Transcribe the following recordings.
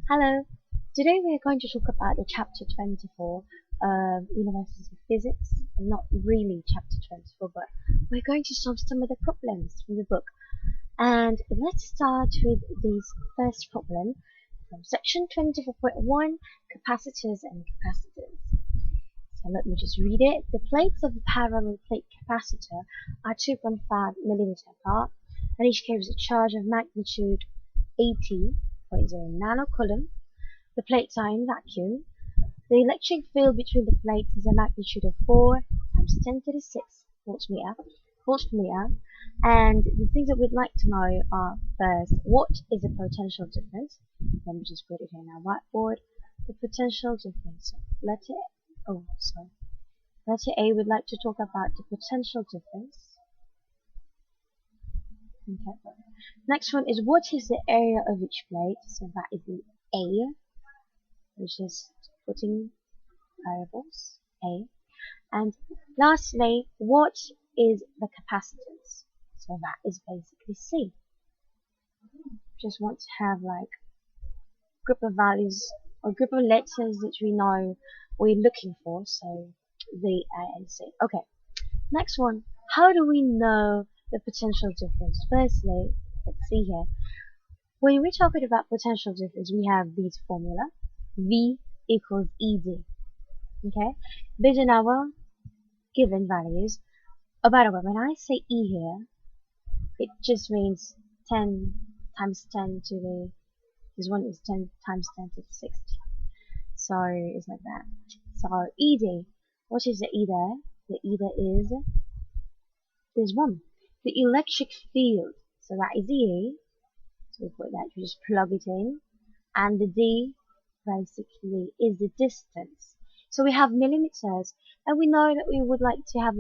Hello, today we are going to talk about the chapter 24 of University Physics. Not really chapter 24, but we're going to solve some of the problems from the book. And let's start with this first problem from section 24.1, capacitors and capacitors. So let me just read it. The plates of a parallel plate capacitor are 2.5 millimeter apart, and each carries a charge of magnitude 80.0 nanocoulomb. The plates are in vacuum. The electric field between the plates is a magnitude of 4 times 10 to the 6 voltmeter. And the things that we'd like to know are, first, what is the potential difference? Let me just put it here on our whiteboard. The potential difference. Letter A, we'd like to talk about the potential difference. Okay. Next one is, what is the area of each plate? So that is the A. We're just putting variables A. And lastly, what is the capacitance? So that is basically C. Just want to have like group of values or group of letters that we know we're looking for. So the A and C. Okay. Next one. How do we know the potential difference? Firstly, let's see here. When we're talking about potential difference, we have this formula. V equals ED. Okay? Based on our given values. Oh, by the way, when I say E here, it just means 10 times 10 to the, this one is 10 times 10 to the 60. So it's like that. So ED, what is the E there? The E there is this one. The electric field. So that is the E. So we put that, we just plug it in. And the D basically is the distance. So we have millimeters, and we know that we would like to have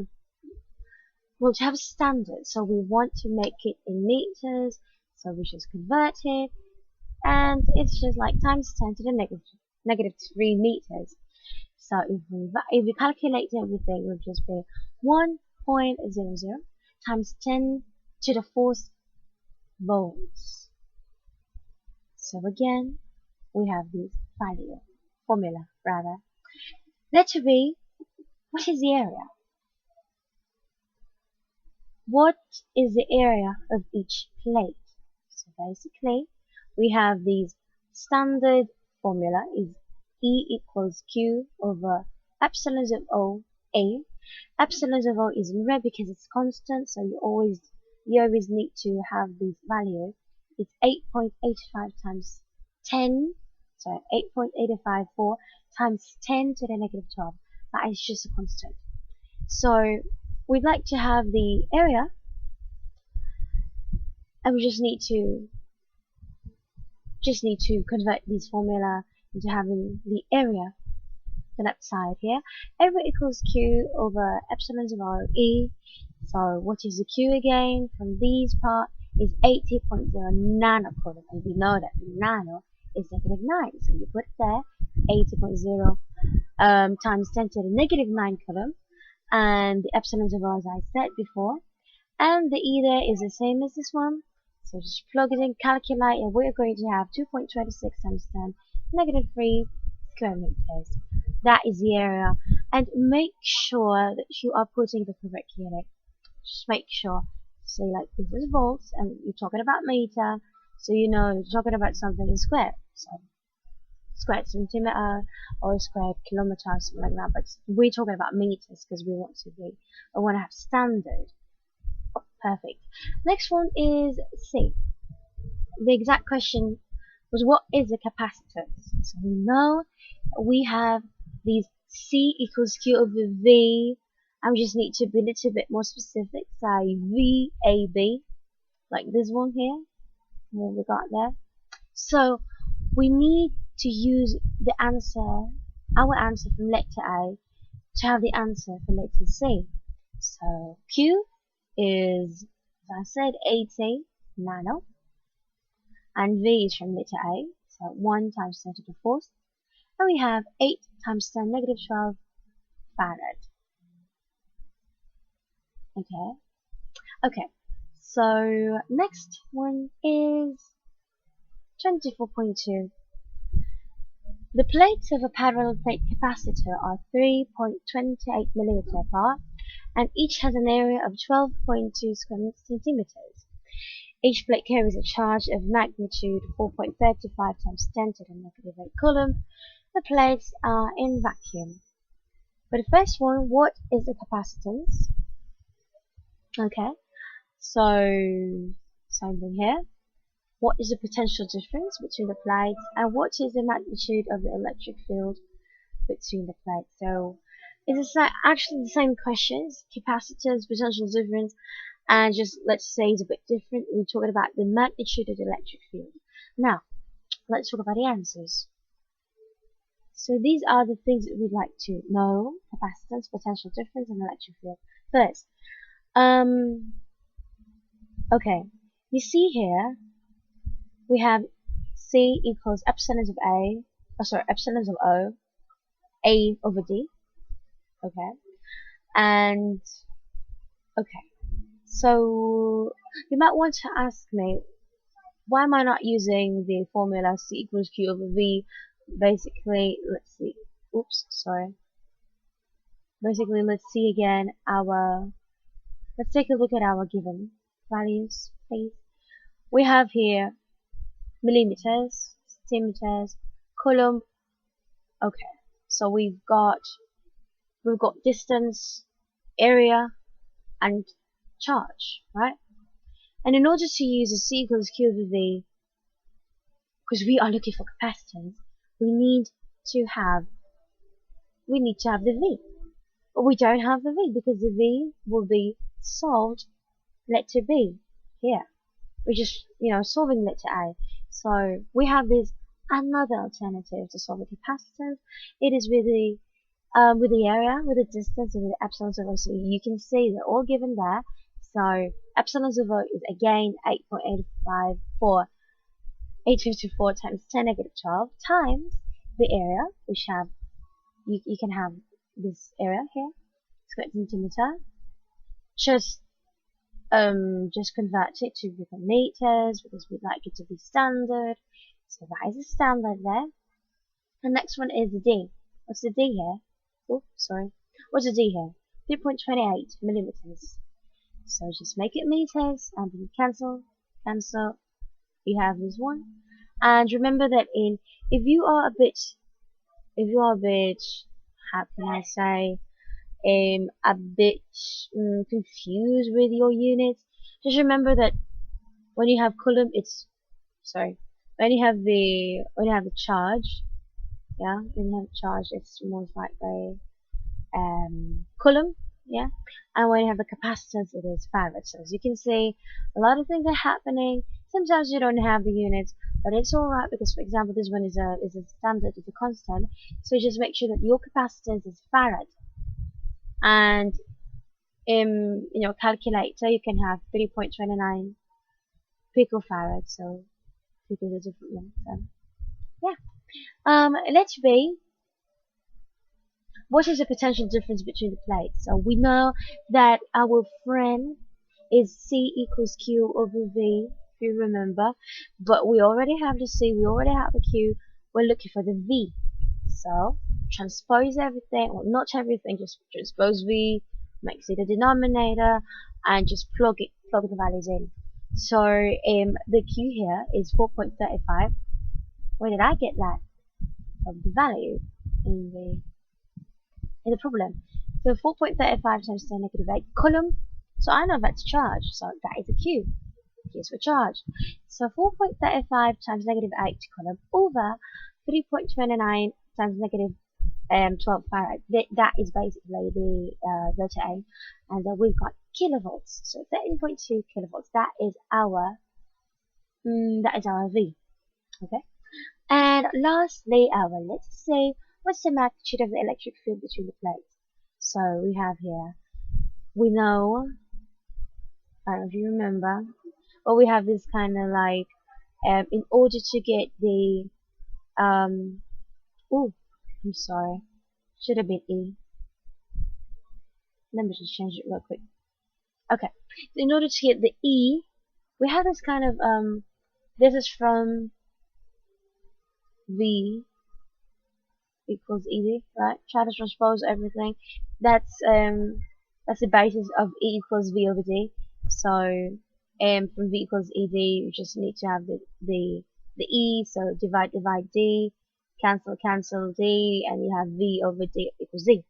a standard. So we want to make it in meters. So we just convert it, and it's just like times 10 to the negative 3 meters. So if we calculate everything, it would just be 1.00 times 10 to the 4th volts. So again, we have this formula rather. Letter B, what is the area? What is the area of each plate? So basically, we have these standard formula is E equals Q over epsilon of O A. Epsilon of O is in red because it's constant, so you always need to have this value. It's 8.85 times 10. So 8.854 times 10 to the negative 12. That is just a constant. So we'd like to have the area, and we just need to convert this formula into having the area, the left side here. Area equals Q over epsilon of O E. So what is the Q again? From these part is 80.0 nanocoulomb, and we know that nano is negative 9. So you put there 80.0 times 10 to the negative 9 coulomb, and the epsilon of O, as I said before, and the E there is the same as this one. So just plug it in, calculate, and we're going to have 2.26 times 10 negative 3 square meters. That is the area, and make sure that you are putting the correct unit. Just make sure. Say like this is volts, and you're talking about meter, so you know you're talking about something in square. So squared centimeter or squared kilometer, something like that. But we're talking about meters because we want to have standard. Perfect. Next one is C. The exact question was, what is the capacitance? So we know we have these C equals Q over V, and we just need to be a little bit more specific. Say VAB, like this one here. What we got there. So we need to use the answer, our answer from letter A, to have the answer for letter C. So Q is, as I said, 80 nano, and V is from letter A, so 1 times 10 to the 4th, and we have 8 times 10 negative 12 farad. Okay, so next one is 24.2. The plates of a parallel plate capacitor are 3.28 mm apart, and each has an area of 12.2 square centimeters. Each plate carries a charge of magnitude 4.35 times 10 to the negative 8 coulomb. The plates are in vacuum. For the first one, what is the capacitance? Okay, so same thing here. What is the potential difference between the plates, and what is the magnitude of the electric field between the plates? So it's actually the same questions, capacitance, potential difference, and just let's say it's a bit different. We're talking about the magnitude of the electric field. Now, let's talk about the answers. So these are the things that we'd like to know: capacitance, potential difference, and electric field. First, okay, you see here we have C equals epsilon of epsilon of O, A over D. Okay, and okay, so you might want to ask me, why am I not using the formula C equals Q over V? Basically, let's see. Oops, sorry. Basically, let's see again let's take a look at our given values, please. We have here millimeters, centimeters, coulomb. Okay, so we've got distance, area, and charge, right? And in order to use a C equals Q over V, because we are looking for capacitance, we need to have the V. But we don't have the V because the V will be solved letter B here. We're just, solving letter A. So we have this another alternative to solve the capacitance. It is with the area, with the distance, and with the epsilon of O. So you can see they're all given there. So epsilon of O is again 8.854 times 10 negative 12 times the area, which have you can have this area here, square centimeter. Just convert it to become meters because we'd like it to be standard. So that is a standard there. The next one is the D. What's the D here? Oh, sorry. What's the D here? 3.28 millimeters. So just make it meters and then cancel. You have this one. And remember that if you are a bit, how can I say, a bit confused with your units, just remember that when you have coulomb, when you have the charge, it's most likely coulomb, yeah, and when you have the capacitance, it is farad. So as you can see, a lot of things are happening. Sometimes you don't have the units, but it's alright because, for example, this one is a standard, it's a constant. So just make sure that your capacitance is farad. And in your calculator you can have 3.29 picofarad, so pico is a different one. So yeah, let's be, what is the potential difference between the plates? So we know that our friend is C equals Q over V, if you remember, but we already have the C, we already have the Q, we're looking for the V. So transpose everything, well, not everything, just transpose V, make it the denominator, and just plug the values in. So the Q here is 4.35. Where did I get that? From the value in the problem. So 4.35 times 10 negative 8 coulomb. So I know that's charge, so that is a Q. Q is for charge. So 4.35 times negative 8 coulomb over 3.29 times negative 12 farad. That is basically the letter A, and then we've got kilovolts. So 13.2 kilovolts. That is our V. Okay. And lastly, let's see what's the magnitude of the electric field between the plates. So we have here, we know, I don't know if you remember, but we have this kind of like, in order to get the oh, I'm sorry, should have been E. Let me just change it real quick. Okay, so in order to get the E, we have this kind of this is from V equals easy, right? Try to transpose everything. That's the basis of E equals V over D. So from V equals ED, you just need to have the E. So divide D, cancel D, and you have V over D equals Z.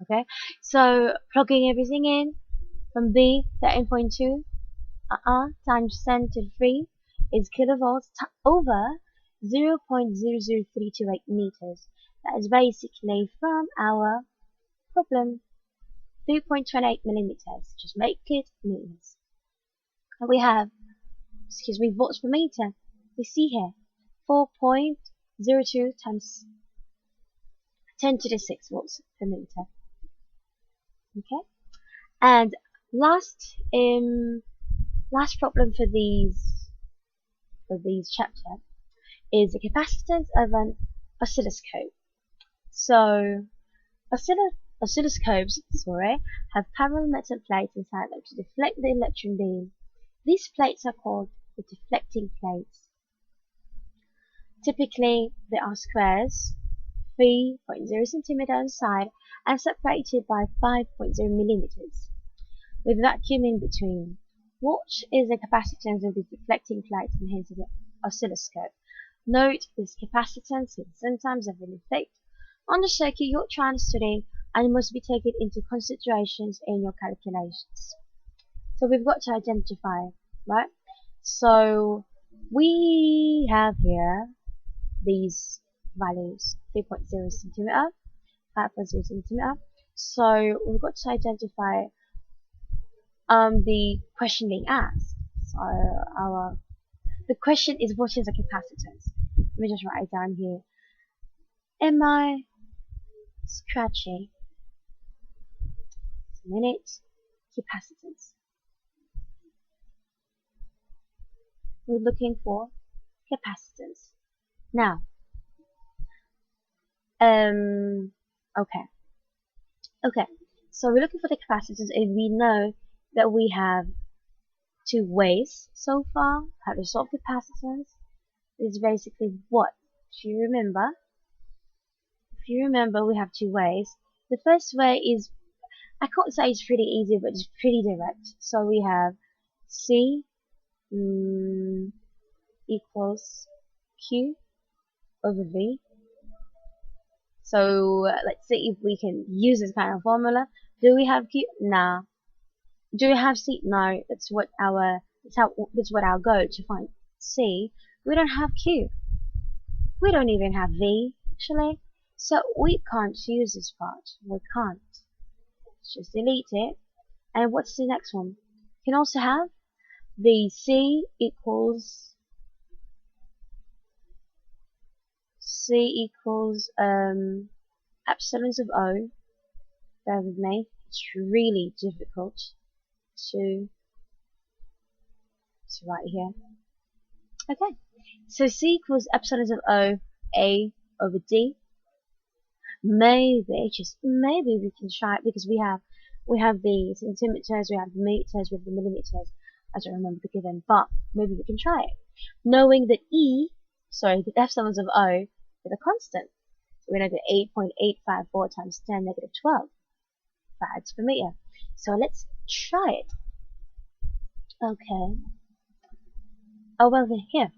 Okay. So plugging everything in from B 13.2 times 10 to the 3 is kilovolts over 0.00328 meters. That is basically from our problem 3.28 millimeters. Just make it meters. And we have, volts per meter. We see here 4.02 times 10 to the 6 volts per meter. Okay, and last problem for these chapter is the capacitance of an oscilloscope. So oscilloscopes have parallel metal plates inside them to deflect the electron beam. These plates are called the deflecting plates. Typically, they are squares, 3.0 cm on the side, and separated by 5.0 millimeters, with vacuum in between. What is the capacitance of the deflecting plate and hence of the oscilloscope? Note this capacitance can sometimes have an effect on the circuit you're trying to study and must be taken into considerations in your calculations. So we've got to identify, right? So we have here these values, 3.0 centimeter, 5.0 centimeter. So we've got to identify the question being asked. So the question is, what is the capacitance? Let me just write it down here. Am I scratchy? A minute. Capacitance. We're looking for capacitance. Now, okay. So we're looking for the capacitance, and we know that we have two ways so far how to solve capacitance. Is basically what? If you remember, we have two ways. The first way is, I can't say it's pretty easy, but it's pretty direct. So we have C equals Q over V. So let's see if we can use this kind of formula. Do we have Q? Nah. Do we have C? No. That's what our goal to find C. We don't have Q. We don't even have V actually. So we can't use this part. We can't. Let's just delete it. And what's the next one? We can also have the C equals epsilons of O. Bear with me. It's really difficult to write here. Okay. So C equals epsilons of O, A over D. Maybe, just maybe we can try it because we have the centimeters, we have the meters, we have the millimeters. I don't remember the given, but maybe we can try it. Knowing that the epsilons of O is a constant. So we know that 8.854 times 10 negative 12 farads per meter. So let's try it. Okay. Oh well, here.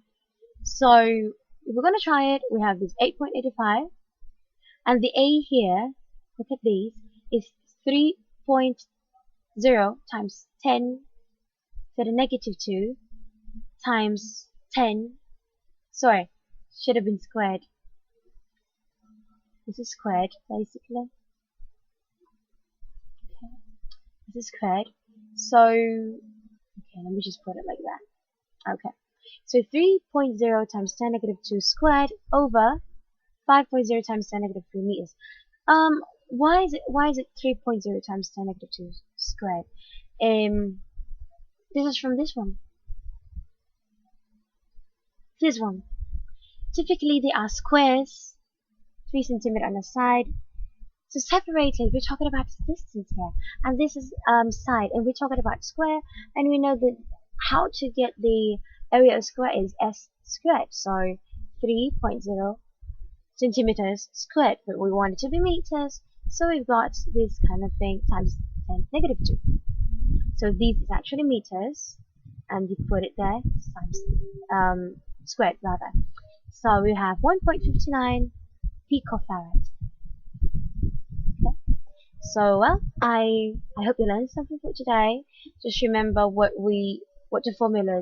So if we're going to try it, we have this 8.85, and the A here, look at these, is 3.0 times 10 to the negative 2 times 10. Sorry, should have been squared. This is squared, basically. Okay, this is squared. So, okay, let me just put it like that. Okay, so 3.0 times 10 negative 2 squared over 5.0 times 10 negative 3 meters. Why is it 3.0 times 10 negative 2 squared? This is from this one. This one. Typically they are squares, 3 centimeters on the side. So separated, we're talking about distance here, and this is side, and we're talking about square, and we know that how to get the area of square is s squared. So 3.0 centimeters squared, but we want it to be meters, so we've got this kind of thing times 10 negative 2. So this is actually meters, and you put it there times squared rather. So we have 1.59 picofarad. Okay. So well, I hope you learned something for today. Just remember what the formula